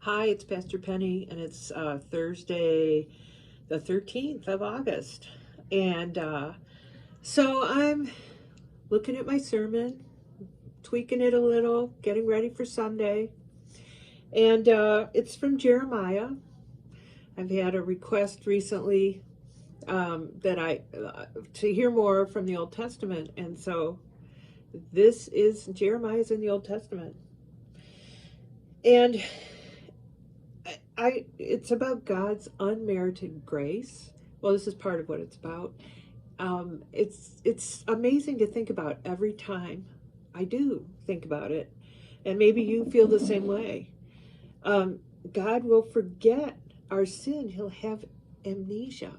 Hi, it's Pastor Penny, and it's Thursday, the 13th of August. And so I'm looking at my sermon, tweaking it a little, getting ready for Sunday. And it's from Jeremiah. I've had a request recently to hear more from the Old Testament. And so this is Jeremiah's in the Old Testament. And it's about God's unmerited grace. Well, this is part of what it's about. It's amazing to think about every time I do think about it, and maybe you feel the same way. God will forget our sin. He'll have amnesia.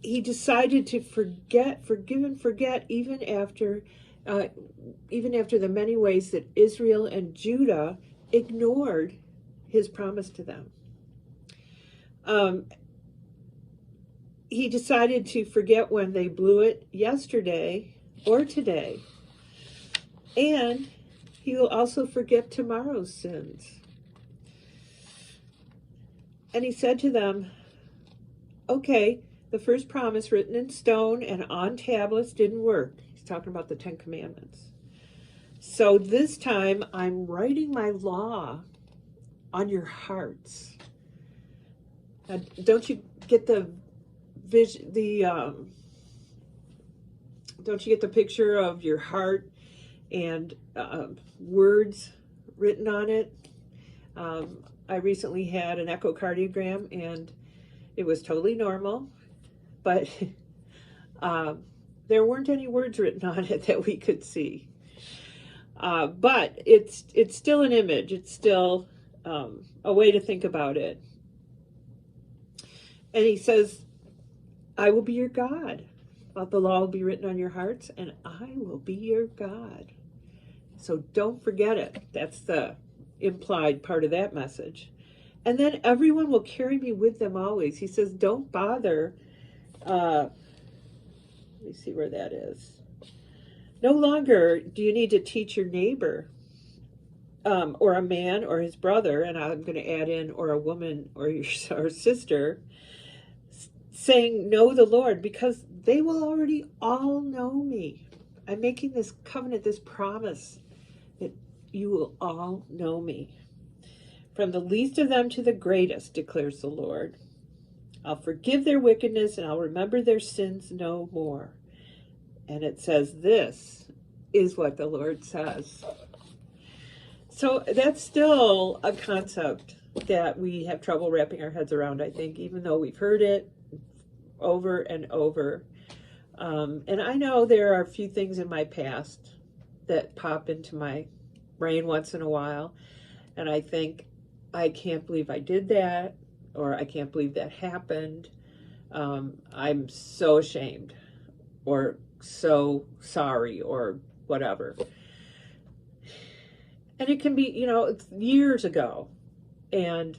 He decided to forgive and forget even after the many ways that Israel and Judah ignored his promise to them. He decided to forget when they blew it yesterday or today. And he will also forget tomorrow's sins. And he said to them, okay, the first promise written in stone and on tablets didn't work. He's talking about the Ten Commandments. So this time I'm writing my law on your hearts. Don't you get the vision? Don't you get the picture of your heart and words written on it? I recently had an echocardiogram and it was totally normal, but there weren't any words written on it that we could see. But it's still an image. It's still a way to think about it. And he says, I will be your God. The law will be written on your hearts, and I will be your God. So don't forget it. That's the implied part of that message. And then everyone will carry me with them always. He says, don't bother. Let me see where that is. No longer do you need to teach your neighbor or a man or his brother, and I'm going to add in, or a woman or your sister, saying, know the Lord, because they will already all know me. I'm making this covenant, this promise that you will all know me. From the least of them to the greatest, declares the Lord. I'll forgive their wickedness and I'll remember their sins no more. And it says, this is what the Lord says. So that's still a concept that we have trouble wrapping our heads around, I think, even though we've heard it over and over. And I know there are a few things in my past that pop into my brain once in a while. And I think, I can't believe I did that, or I can't believe that happened. I'm so ashamed, or so sorry, or whatever. And it can be, it's years ago. And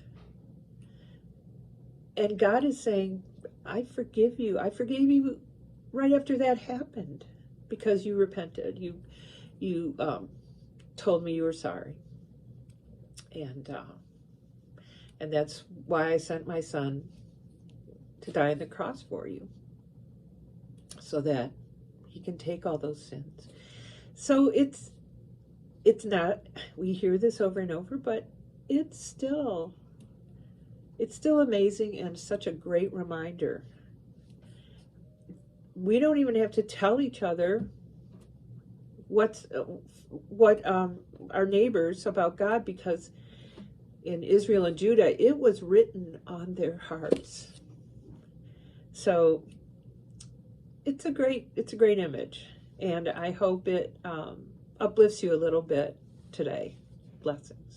God is saying, I forgive you. I forgave you right after that happened because you repented. You told me you were sorry. And that's why I sent my son to die on the cross for you, so that he can take all those sins. So it's not, we hear this over and over, but it's still amazing and such a great reminder. We don't even have to tell each other what our neighbors about God, because in Israel and Judah, it was written on their hearts. So it's a great image, and I hope it uplifts you a little bit today. Blessings.